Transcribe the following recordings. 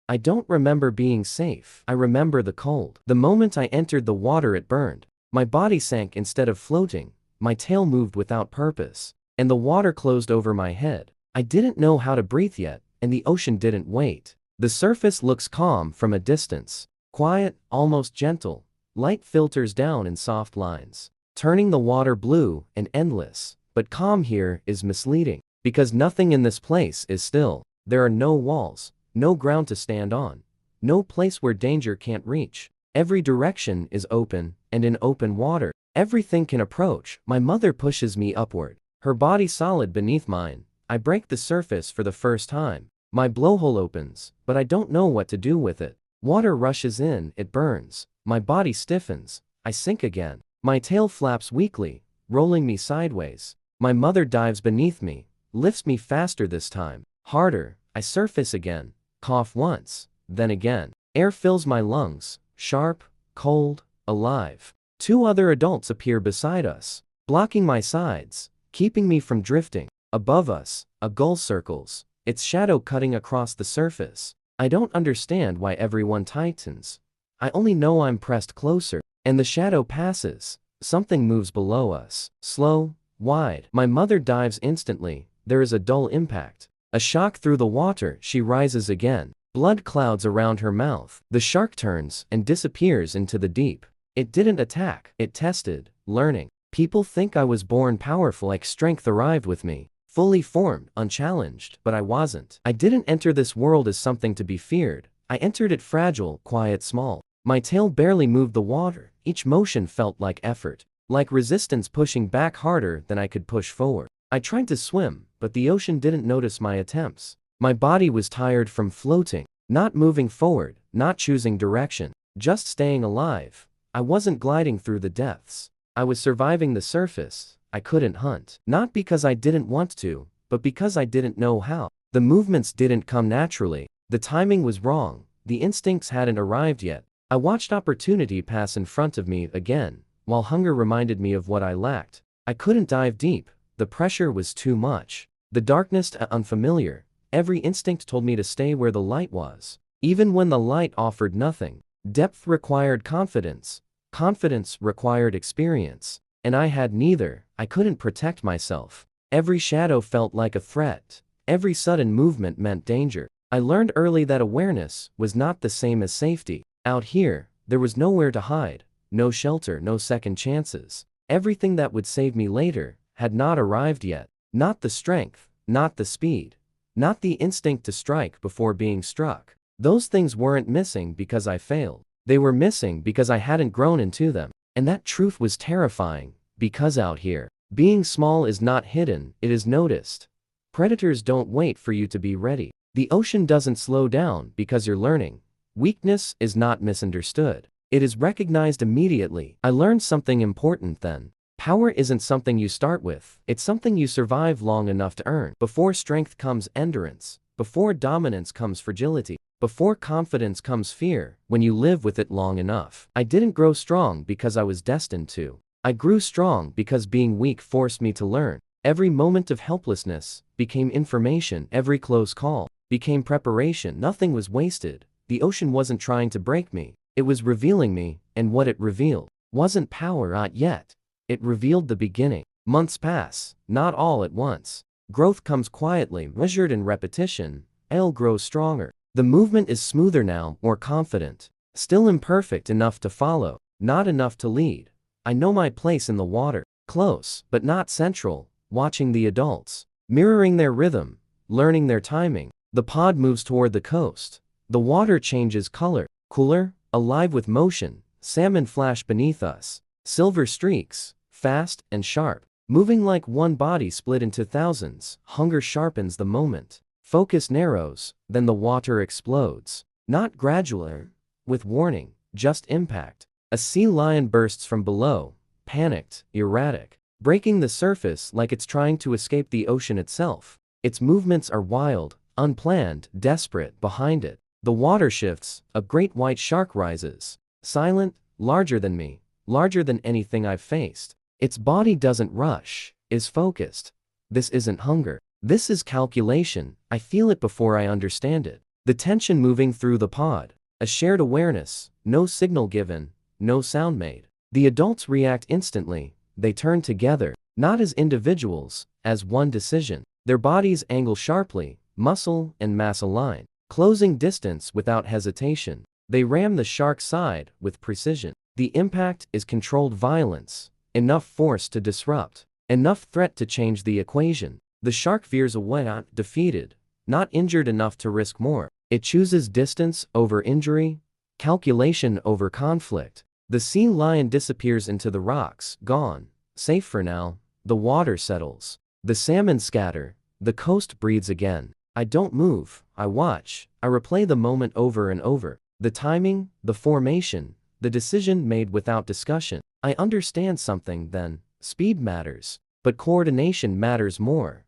I don't remember being safe. I remember the cold. The moment I entered the water, it burned. My body sank instead of floating. My tail moved without purpose. And the water closed over my head. I didn't know how to breathe yet, and the ocean didn't wait. The surface looks calm from a distance. Quiet, almost gentle. Light filters down in soft lines, turning the water blue and endless. But calm here is misleading, because nothing in this place is still. There are no walls, no ground to stand on, no place where danger can't reach. Every direction is open, and in open water, everything can approach. My mother pushes me upward, her body solid beneath mine. I break the surface for the first time. My blowhole opens, but I don't know what to do with it. Water rushes in, it burns. My body stiffens. I sink again. My tail flaps weakly, rolling me sideways. My mother dives beneath me, lifts me faster this time. Harder. I surface again. Cough once, then again. Air fills my lungs, sharp, cold, alive. Two other adults appear beside us, blocking my sides, keeping me from drifting. Above us, a gull circles, its shadow cutting across the surface. I don't understand why everyone tightens. I only know I'm pressed closer, and the shadow passes. Something moves below us, slow, wide. My mother dives instantly. There is a dull impact. A shock through the water. She rises again. Blood clouds around her mouth. The shark turns and disappears into the deep. It didn't attack. It tested, learning. People think I was born powerful, like strength arrived with me. Fully formed, unchallenged, but I wasn't. I didn't enter this world as something to be feared. I entered it fragile, quiet, small. My tail barely moved the water. Each motion felt like effort, like resistance pushing back harder than I could push forward. I tried to swim, but the ocean didn't notice my attempts. My body was tired from floating, not moving forward, not choosing direction, just staying alive. I wasn't gliding through the depths. I was surviving the surface. I couldn't hunt. Not because I didn't want to, but because I didn't know how. The movements didn't come naturally. The timing was wrong. The instincts hadn't arrived yet. I watched opportunity pass in front of me again, while hunger reminded me of what I lacked. I couldn't dive deep. The pressure was too much. The darkness unfamiliar. Every instinct told me to stay where the light was, even when the light offered nothing. Depth required confidence. Confidence required experience. And I had neither. I couldn't protect myself. Every shadow felt like a threat. Every sudden movement meant danger. I learned early that awareness was not the same as safety. Out here, there was nowhere to hide, no shelter, no second chances. Everything that would save me later had not arrived yet. Not the strength, not the speed, not the instinct to strike before being struck. Those things weren't missing because I failed. They were missing because I hadn't grown into them. And that truth was terrifying, because out here, being small is not hidden, it is noticed. Predators don't wait for you to be ready. The ocean doesn't slow down because you're learning. Weakness is not misunderstood. It is recognized immediately. I learned something important then. Power isn't something you start with. It's something you survive long enough to earn. Before strength comes endurance. Before dominance comes fragility. Before confidence comes fear, when you live with it long enough. I didn't grow strong because I was destined to. I grew strong because being weak forced me to learn. Every moment of helplessness became information. Every close call became preparation. Nothing was wasted. The ocean wasn't trying to break me. It was revealing me, and what it revealed wasn't power, not yet. It revealed the beginning. Months pass, not all at once. Growth comes quietly, measured in repetition. I'll grow stronger. The movement is smoother now, more confident. Still imperfect enough to follow, not enough to lead. I know my place in the water, close, but not central, watching the adults, mirroring their rhythm, learning their timing. The pod moves toward the coast. The water changes color, cooler, alive with motion. Salmon flash beneath us, silver streaks, fast and sharp, moving like one body split into thousands. Hunger sharpens the moment. Focus narrows, then the water explodes. Not gradually, with warning, just impact. A sea lion bursts from below, panicked, erratic, breaking the surface like it's trying to escape the ocean itself. Its movements are wild, unplanned, desperate. Behind it, the water shifts, a great white shark rises. Silent, larger than me, larger than anything I've faced. Its body doesn't rush, is focused. This isn't hunger. This is calculation. I feel it before I understand it. The tension moving through the pod. A shared awareness, no signal given, no sound made. The adults react instantly, they turn together, not as individuals, as one decision. Their bodies angle sharply, muscle and mass align, closing distance without hesitation. They ram the shark's side with precision. The impact is controlled violence, enough force to disrupt, enough threat to change the equation. The shark veers away, not defeated, not injured enough to risk more. It chooses distance over injury, calculation over conflict. The sea lion disappears into the rocks, gone, safe for now. The water settles. The salmon scatter. The coast breathes again. I don't move, I watch, I replay the moment over and over. The timing, the formation, the decision made without discussion. I understand something then. Speed matters, but coordination matters more.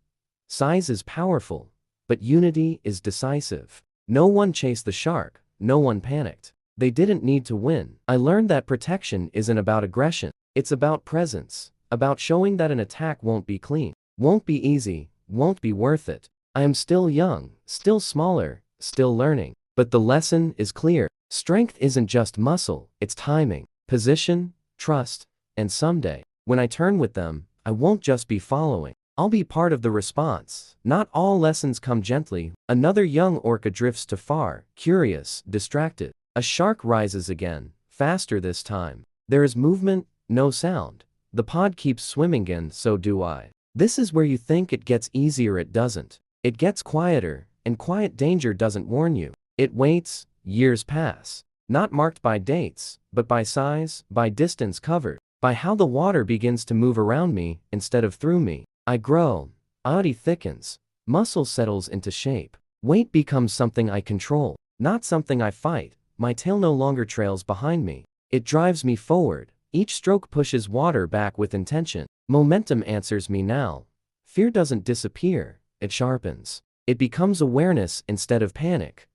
Size is powerful, but unity is decisive. No one chased the shark, no one panicked. They didn't need to win. I learned that protection isn't about aggression. It's about presence, about showing that an attack won't be clean, won't be easy, won't be worth it. I am still young, still smaller, still learning. But the lesson is clear. Strength isn't just muscle, it's timing, position, trust, and someday, when I turn with them, I won't just be following. I'll be part of the response. Not all lessons come gently. Another young orca drifts too far, curious, distracted. A shark rises again, faster this time. There is movement, no sound. The pod keeps swimming again, so do I. This is where you think it gets easier, it doesn't. It gets quieter, and quiet danger doesn't warn you. It waits, years pass. Not marked by dates, but by size, by distance covered, by how the water begins to move around me instead of through me. I grow, body thickens, muscle settles into shape. Weight becomes something I control, not something I fight. My tail no longer trails behind me. It drives me forward. Each stroke pushes water back with intention. Momentum answers me now. Fear doesn't disappear, it sharpens. It becomes awareness instead of panic.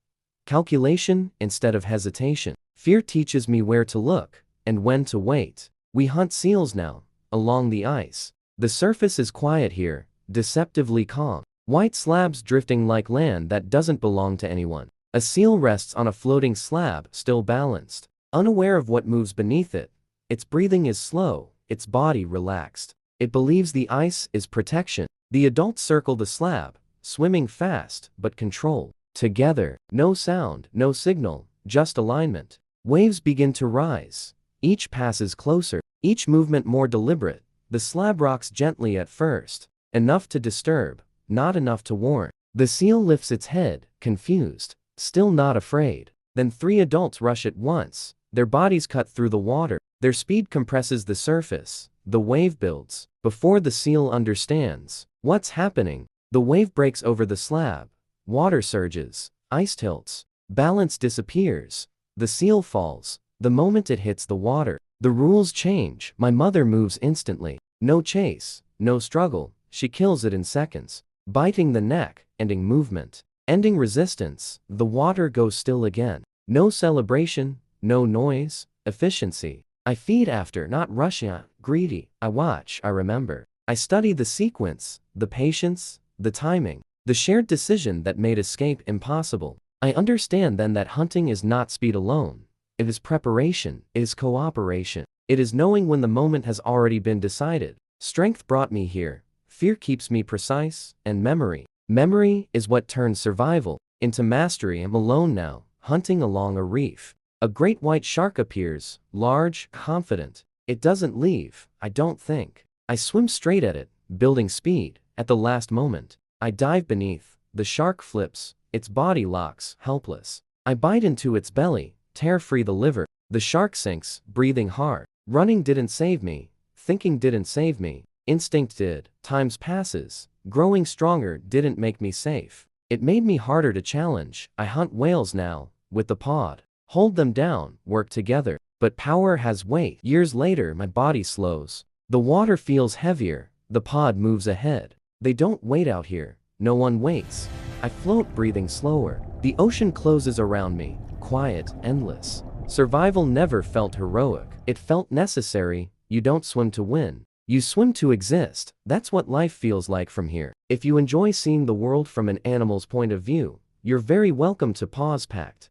Calculation instead of hesitation. Fear teaches me where to look and when to wait. We hunt seals now, along the ice. The surface is quiet here, deceptively calm. White slabs drifting like land that doesn't belong to anyone. A seal rests on a floating slab, still balanced, unaware of what moves beneath it. Its breathing is slow, its body relaxed. It believes the ice is protection. The adults circle the slab, swimming fast but controlled. Together, no sound, no signal, just alignment. Waves begin to rise. Each passes closer, each movement more deliberate. The slab rocks gently at first, enough to disturb, not enough to warn. The seal lifts its head, confused, still not afraid. Then three adults rush at once, their bodies cut through the water. Their speed compresses the surface. The wave builds. Before the seal understands what's happening, the wave breaks over the slab. Water surges, ice tilts, balance disappears. The seal falls. The moment it hits the water, the rules change. My mother moves instantly. No chase, no struggle. She kills it in seconds, biting the neck, ending movement, ending resistance. The water goes still again. No celebration, no noise, efficiency. I feed after, not rushing, greedy. I watch, I remember. I study the sequence, the patience, the timing, the shared decision that made escape impossible. I understand then that hunting is not speed alone. It is preparation, it is cooperation. It is knowing when the moment has already been decided. Strength brought me here. Fear keeps me precise, and memory. Memory is what turns survival into mastery. I'm alone now, hunting along a reef. A great white shark appears, large, confident. It doesn't leave, I don't think. I swim straight at it, building speed. At the last moment, I dive beneath. The shark flips, its body locks, helpless. I bite into its belly, tear free the liver. The shark sinks, breathing hard. Running didn't save me. Thinking didn't save me. Instinct did. Times passes. Growing stronger didn't make me safe. It made me harder to challenge. I hunt whales now, with the pod. Hold them down, work together. But power has weight. Years later, my body slows. The water feels heavier. The pod moves ahead. They don't wait out here. No one waits. I float, breathing slower. The ocean closes around me, quiet, endless. Survival never felt heroic. It felt necessary. You don't swim to win. You swim to exist. That's what life feels like from here. If you enjoy seeing the world from an animal's point of view, You're very welcome to pause pact.